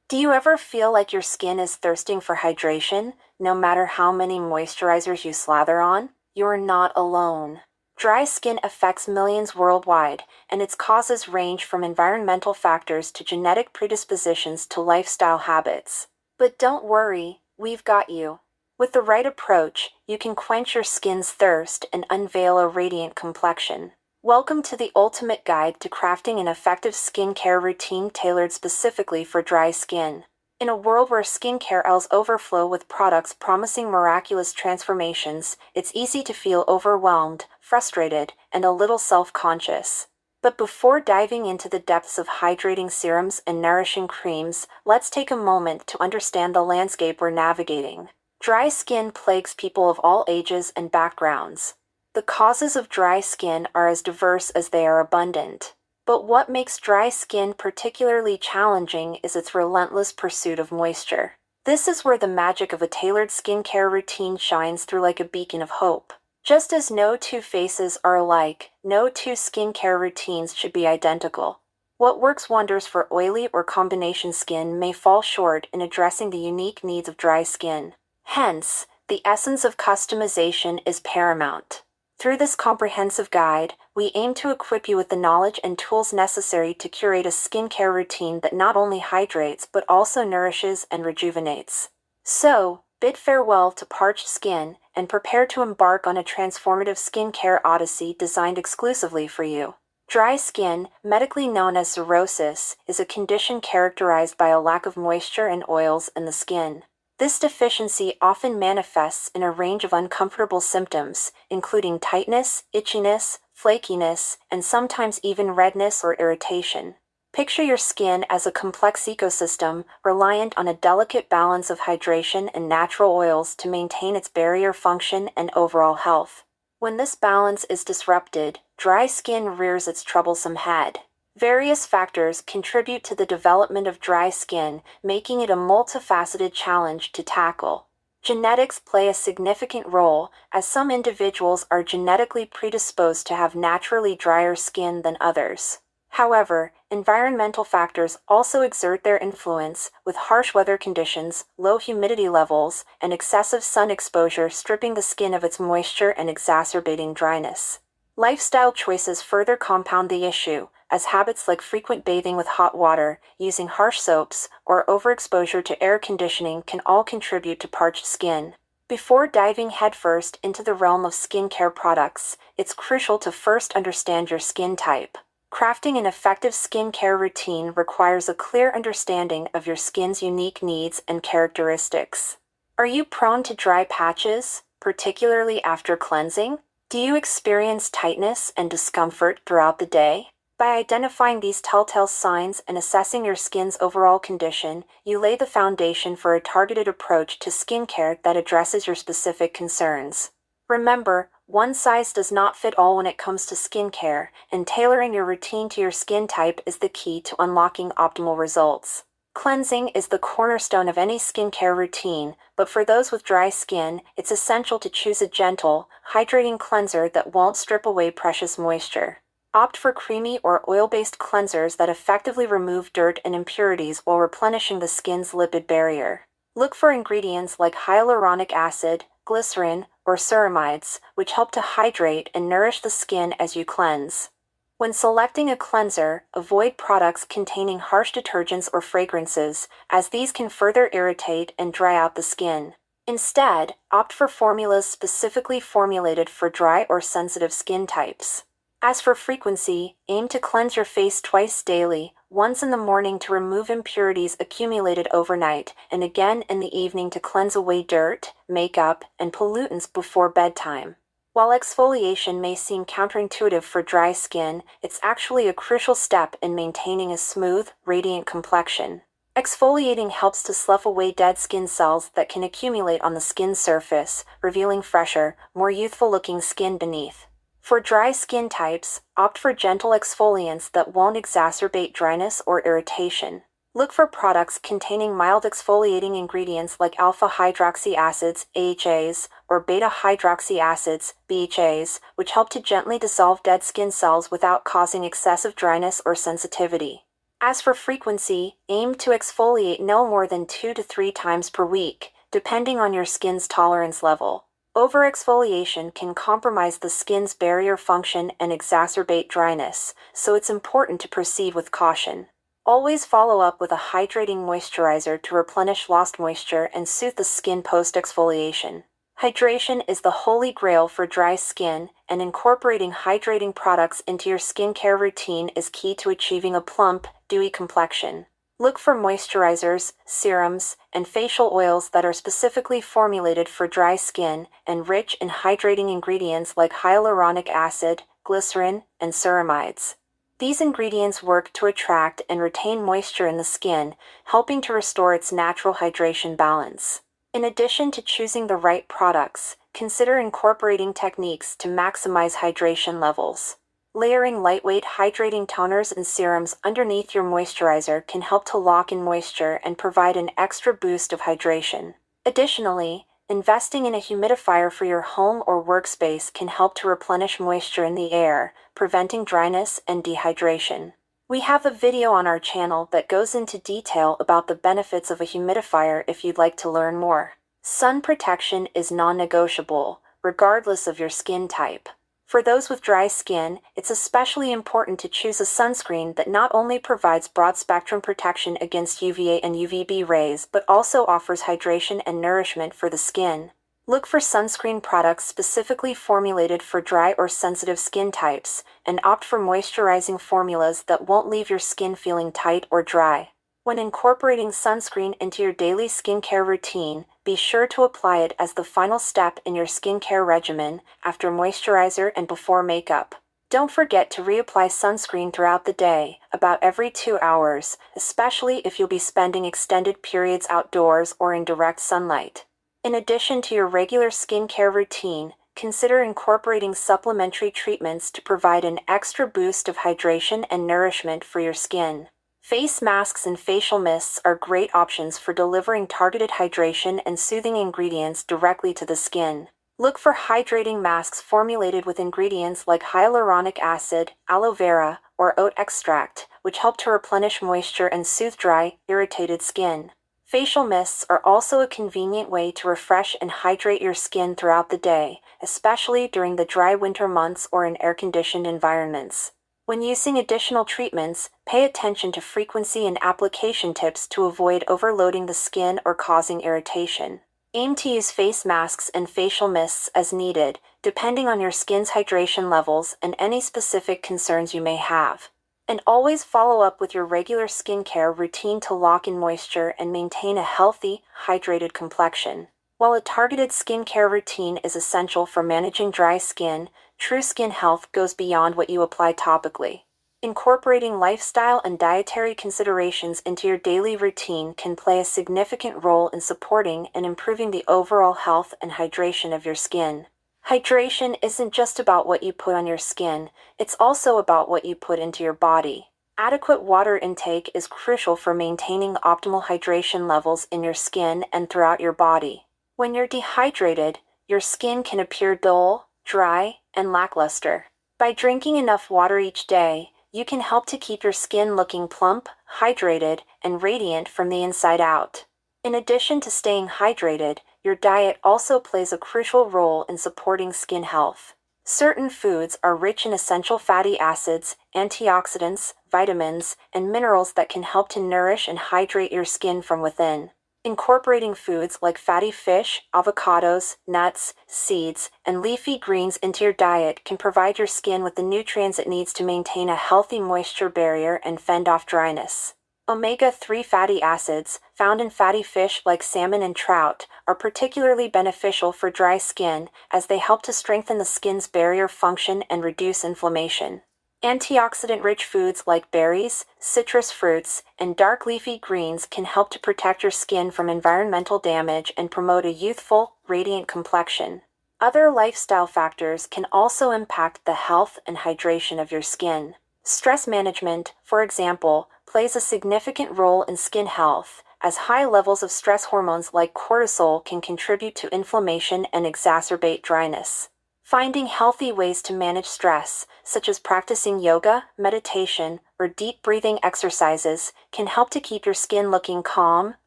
Do you ever feel like your skin is thirsting for hydration, no matter how many moisturizers you slather on? You're not alone. Dry skin affects millions worldwide, and its causes range from environmental factors to genetic predispositions to lifestyle habits. But don't worry, we've got you. With the right approach, you can quench your skin's thirst and unveil a radiant complexion. Welcome to the ultimate guide to crafting an effective skincare routine tailored specifically for dry skin. In a world where skincare aisles overflow with products promising miraculous transformations, it's easy to feel overwhelmed, frustrated, and a little self-conscious. But before diving into the depths of hydrating serums and nourishing creams, let's take a moment to understand the landscape we're navigating. Dry skin plagues people of all ages and backgrounds. The causes of dry skin are as diverse as they are abundant. But what makes dry skin particularly challenging is its relentless pursuit of moisture. This is where the magic of a tailored skincare routine shines through like a beacon of hope. Just as no two faces are alike, no two skincare routines should be identical. What works wonders for oily or combination skin may fall short in addressing the unique needs of dry skin. Hence, the essence of customization is paramount. Through this comprehensive guide, we aim to equip you with the knowledge and tools necessary to curate a skincare routine that not only hydrates but also nourishes and rejuvenates. So, bid farewell to parched skin and prepare to embark on a transformative skincare odyssey designed exclusively for you. Dry skin, medically known as cirrhosis, is a condition characterized by a lack of moisture and oils in the skin. This deficiency often manifests in a range of uncomfortable symptoms, including tightness, itchiness, flakiness, and sometimes even redness or irritation. Picture your skin as a complex ecosystem, reliant on a delicate balance of hydration and natural oils to maintain its barrier function and overall health. When this balance is disrupted, dry skin rears its troublesome head. Various factors contribute to the development of dry skin, making it a multifaceted challenge to tackle. Genetics play a significant role, as some individuals are genetically predisposed to have naturally drier skin than others. However, environmental factors also exert their influence, with harsh weather conditions, low humidity levels, and excessive sun exposure stripping the skin of its moisture and exacerbating dryness. Lifestyle choices further compound the issue, as habits like frequent bathing with hot water, using harsh soaps, or overexposure to air conditioning can all contribute to parched skin. Before diving headfirst into the realm of skincare products, it's crucial to first understand your skin type. Crafting an effective skincare routine requires a clear understanding of your skin's unique needs and characteristics. Are you prone to dry patches, particularly after cleansing? Do you experience tightness and discomfort throughout the day? By identifying these telltale signs and assessing your skin's overall condition, you lay the foundation for a targeted approach to skincare that addresses your specific concerns. Remember, one size does not fit all when it comes to skincare, and tailoring your routine to your skin type is the key to unlocking optimal results. Cleansing is the cornerstone of any skincare routine, but for those with dry skin, it's essential to choose a gentle, hydrating cleanser that won't strip away precious moisture. Opt for creamy or oil-based cleansers that effectively remove dirt and impurities while replenishing the skin's lipid barrier. Look for ingredients like hyaluronic acid, glycerin, or ceramides, which help to hydrate and nourish the skin as you cleanse. When selecting a cleanser, avoid products containing harsh detergents or fragrances, as these can further irritate and dry out the skin. Instead, opt for formulas specifically formulated for dry or sensitive skin types. As for frequency, aim to cleanse your face twice daily, once in the morning to remove impurities accumulated overnight, and again in the evening to cleanse away dirt, makeup, and pollutants before bedtime. While exfoliation may seem counterintuitive for dry skin, it's actually a crucial step in maintaining a smooth, radiant complexion. Exfoliating helps to slough away dead skin cells that can accumulate on the skin's surface, revealing fresher, more youthful-looking skin beneath. For dry skin types, opt for gentle exfoliants that won't exacerbate dryness or irritation. Look for products containing mild exfoliating ingredients like alpha-hydroxy acids, AHAs, or beta-hydroxy acids, BHAs, which help to gently dissolve dead skin cells without causing excessive dryness or sensitivity. As for frequency, aim to exfoliate no more than 2 to 3 times per week, depending on your skin's tolerance level. Overexfoliation can compromise the skin's barrier function and exacerbate dryness, so it's important to proceed with caution. Always follow up with a hydrating moisturizer to replenish lost moisture and soothe the skin post-exfoliation. Hydration is the holy grail for dry skin, and incorporating hydrating products into your skincare routine is key to achieving a plump, dewy complexion. Look for moisturizers, serums, and facial oils that are specifically formulated for dry skin and rich in hydrating ingredients like hyaluronic acid, glycerin, and ceramides. These ingredients work to attract and retain moisture in the skin, helping to restore its natural hydration balance. In addition to choosing the right products, consider incorporating techniques to maximize hydration levels. Layering lightweight hydrating toners and serums underneath your moisturizer can help to lock in moisture and provide an extra boost of hydration. Additionally, investing in a humidifier for your home or workspace can help to replenish moisture in the air, preventing dryness and dehydration. We have a video on our channel that goes into detail about the benefits of a humidifier if you'd like to learn more. Sun protection is non-negotiable, regardless of your skin type. For those with dry skin, it's especially important to choose a sunscreen that not only provides broad-spectrum protection against UVA and UVB rays but also offers hydration and nourishment for the skin. Look for sunscreen products specifically formulated for dry or sensitive skin types, and opt for moisturizing formulas that won't leave your skin feeling tight or dry. When incorporating sunscreen into your daily skincare routine, be sure to apply it as the final step in your skincare regimen, after moisturizer and before makeup. Don't forget to reapply sunscreen throughout the day, about every 2 hours, especially if you'll be spending extended periods outdoors or in direct sunlight. In addition to your regular skincare routine, consider incorporating supplementary treatments to provide an extra boost of hydration and nourishment for your skin. Face masks and facial mists are great options for delivering targeted hydration and soothing ingredients directly to the skin. Look for hydrating masks formulated with ingredients like hyaluronic acid, aloe vera, or oat extract, which help to replenish moisture and soothe dry, irritated skin. Facial mists are also a convenient way to refresh and hydrate your skin throughout the day, especially during the dry winter months or in air-conditioned environments. When using additional treatments, pay attention to frequency and application tips to avoid overloading the skin or causing irritation. Aim to use face masks and facial mists as needed, depending on your skin's hydration levels and any specific concerns you may have. And always follow up with your regular skincare routine to lock in moisture and maintain a healthy, hydrated complexion. While a targeted skincare routine is essential for managing dry skin, true skin health goes beyond what you apply topically. Incorporating lifestyle and dietary considerations into your daily routine can play a significant role in supporting and improving the overall health and hydration of your skin. Hydration isn't just about what you put on your skin, it's also about what you put into your body. Adequate water intake is crucial for maintaining optimal hydration levels in your skin and throughout your body. When you're dehydrated, your skin can appear dull, dry, and lackluster. By drinking enough water each day, you can help to keep your skin looking plump, hydrated, and radiant from the inside out. In addition to staying hydrated, your diet also plays a crucial role in supporting skin health. Certain foods are rich in essential fatty acids, antioxidants, vitamins, and minerals that can help to nourish and hydrate your skin from within. Incorporating foods like fatty fish, avocados, nuts, seeds, and leafy greens into your diet can provide your skin with the nutrients it needs to maintain a healthy moisture barrier and fend off dryness. Omega-3 fatty acids, found in fatty fish like salmon and trout, are particularly beneficial for dry skin as they help to strengthen the skin's barrier function and reduce inflammation. Antioxidant-rich foods like berries, citrus fruits, and dark leafy greens can help to protect your skin from environmental damage and promote a youthful, radiant complexion. Other lifestyle factors can also impact the health and hydration of your skin. Stress management, for example, plays a significant role in skin health, as high levels of stress hormones like cortisol can contribute to inflammation and exacerbate dryness. Finding healthy ways to manage stress, such as practicing yoga, meditation, or deep breathing exercises, can help to keep your skin looking calm,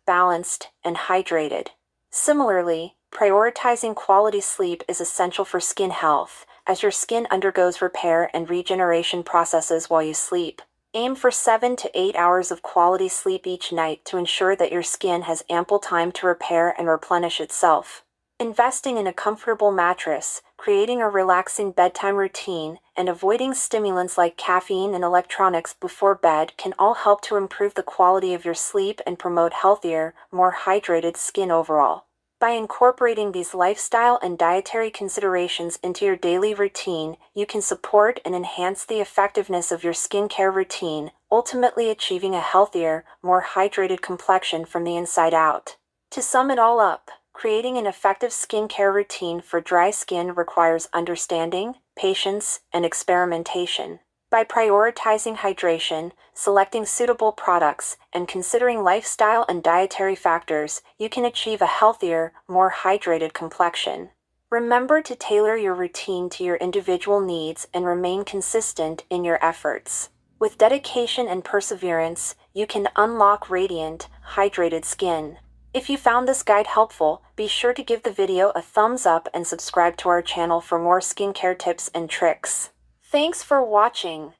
balanced, and hydrated. Similarly, prioritizing quality sleep is essential for skin health, as your skin undergoes repair and regeneration processes while you sleep. Aim for 7 to 8 hours of quality sleep each night to ensure that your skin has ample time to repair and replenish itself. Investing in a comfortable mattress, creating a relaxing bedtime routine, and avoiding stimulants like caffeine and electronics before bed can all help to improve the quality of your sleep and promote healthier, more hydrated skin overall. By incorporating these lifestyle and dietary considerations into your daily routine, you can support and enhance the effectiveness of your skincare routine, ultimately achieving a healthier, more hydrated complexion from the inside out. To sum it all up, creating an effective skincare routine for dry skin requires understanding, patience, and experimentation. By prioritizing hydration, selecting suitable products, and considering lifestyle and dietary factors, you can achieve a healthier, more hydrated complexion. Remember to tailor your routine to your individual needs and remain consistent in your efforts. With dedication and perseverance, you can unlock radiant, hydrated skin. If you found this guide helpful, be sure to give the video a thumbs up and subscribe to our channel for more skincare tips and tricks. Thanks for watching.